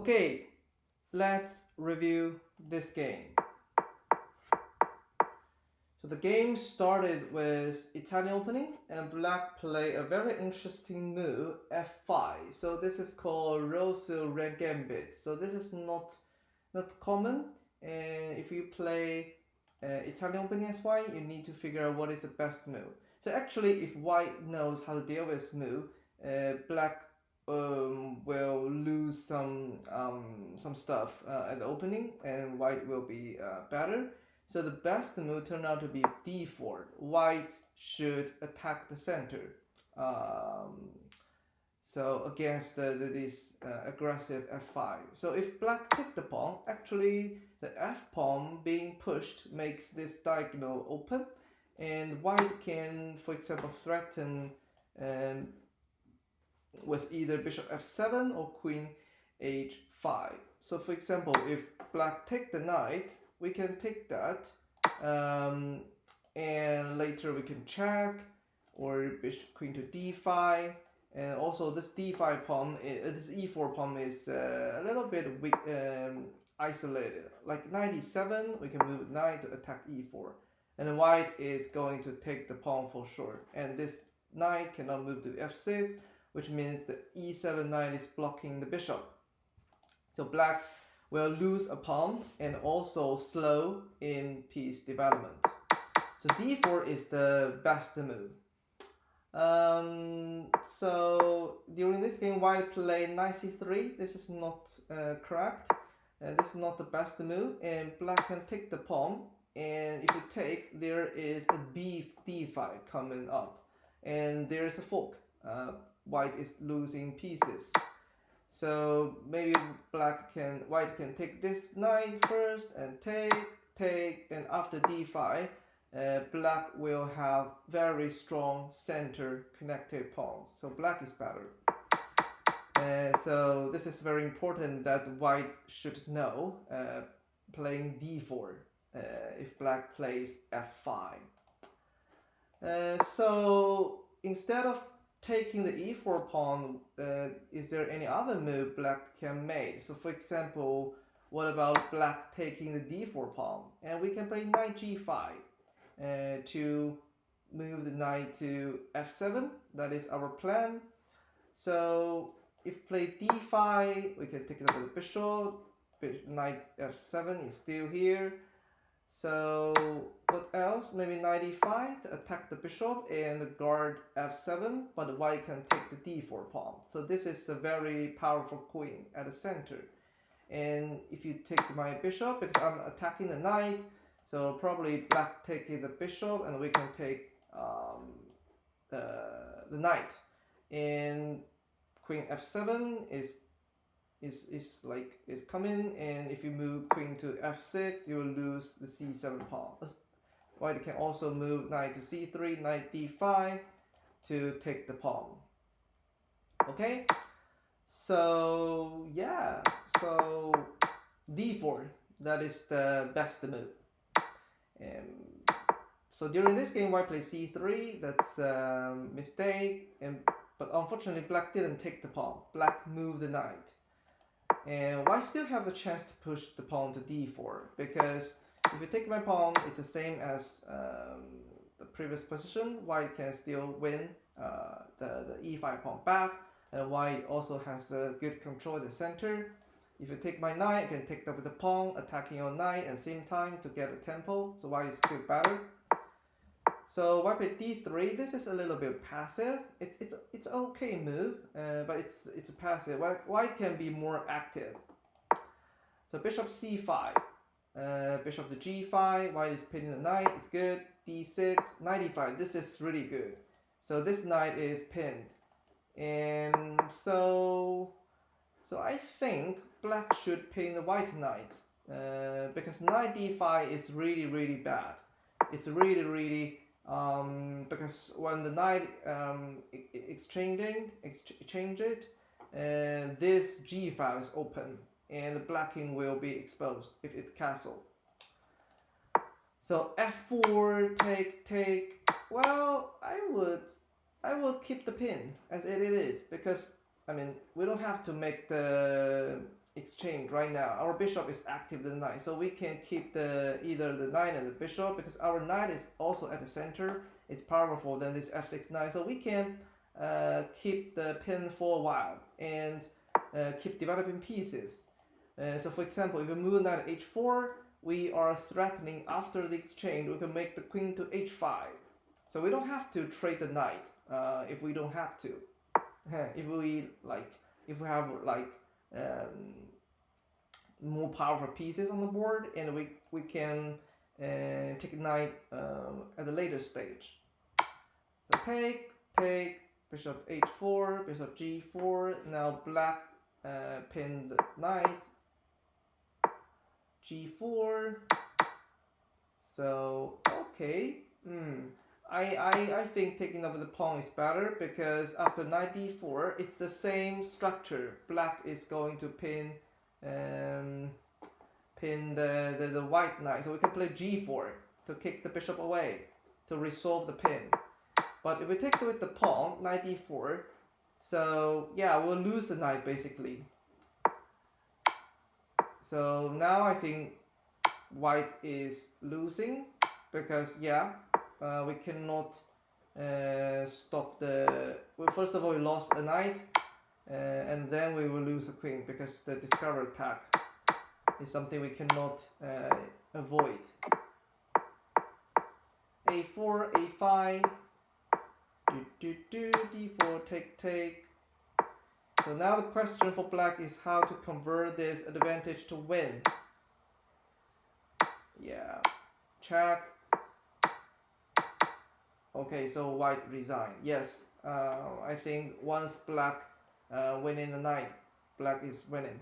Okay, let's review this game. So the game started with Italian opening, and black play a very interesting move, f5. So this is called Rousseau gambit. So this is not common, and if you play Italian opening as white, you need to figure out what is the best move. So actually, if white knows how to deal with this move, black will lose some stuff at the opening, and white will be better. So the best move turned out to be d4. White should attack the center. Um, so against this aggressive f5. So if black take the pawn, actually the f pawn being pushed makes this diagonal open, and white can, for example, threaten with either bishop f7 or queen h5. So for example, if black take the knight, we can take that, and later we can check, or bishop queen to d5. And also this d5 pawn, this e4 pawn is a little bit weak, isolated. Like knight e7, we can move knight to attack e4. And white is going to take the pawn for sure. And this knight cannot move to f6, which means the e7 knight is blocking the bishop. So black will lose a pawn and also slow in piece development. So d4 is the best move. So during this game, white played knight c3. This is not correct. This is not the best move, and black can take the pawn. And if you take, there is a d5 coming up, and there is a fork. White is losing pieces. So maybe white can take this knight first and take, and after d5, black will have very strong center connected pawns. So black is better. So this is very important that white should know, playing d4 if black plays f5. So instead of taking the e4 pawn, is there any other move black can make? So for example, what about black taking the d4 pawn? And we can play knight g5 to move the knight to f7. That is our plan. So if play d5, we can take it over the bishop. Knight f7 is still here. So what else? Maybe knight e5 to attack the bishop and guard f7, but white can take the d4 pawn. So this is a very powerful queen at the center. And if you take my bishop, because I'm attacking the knight, so probably black taking the bishop, and we can take the knight. And queen f7 is coming, and if you move queen to f6, you will lose the c7 pawn. White can also move knight to c3, knight d5 to take the pawn. Okay, so yeah, so d4, that is the best move. So during this game, white plays c3. That's a mistake, but unfortunately black didn't take the pawn. Black moved the knight. And white still have the chance to push the pawn to d4, because if you take my pawn, it's the same as the previous position. White can still win the e5 pawn back, and white also has the good control at the center. If you take my knight, I can take that with the pawn, attacking your knight at the same time to get a tempo. So white is still better. So white play d3. This is a little bit passive. It's okay move, but it's passive. White can be more active. So bishop c5, bishop to g5. White is pinning the knight. It's good. d6, knight e5. This is really good. So this knight is pinned, and so I think black should pin the white knight, because knight d5 is really bad. It's really because when the knight exchange it, this g file is open, and the blacking will be exposed if it castle. So f4 take. Well, I would keep the pin as it is, because I mean we don't have to make the exchange right now. Our bishop is active the knight, so we can keep either the knight and the bishop, because our knight is also at the center. It's powerful than this f6 knight, so we can keep the pin for a while and keep developing pieces. So for example, if we move knight to h4, we are threatening after the exchange. We can make the queen to h5. So we don't have to trade the knight if we don't have to. if we have more powerful pieces on the board, and we can take knight at a later stage. So take, bishop h4, bishop g4. Now black pinned knight, g4. So okay, I think taking over the pawn is better, because after knight d4, it's the same structure. Black is going to pin the white knight, so we can play g4 to kick the bishop away to resolve the pin. But if we take with the pawn, knight d4, so yeah, we'll lose the knight basically. So now I think white is losing, because yeah, we cannot stop the. Well, first of all, we lost a knight, and then we will lose a queen, because the discover attack is something we cannot avoid. a4, a5, d4, take. So now the question for black is how to convert this advantage to win. Yeah, check. Okay, so white resign. Yes, I think once black winning the knight, black is winning.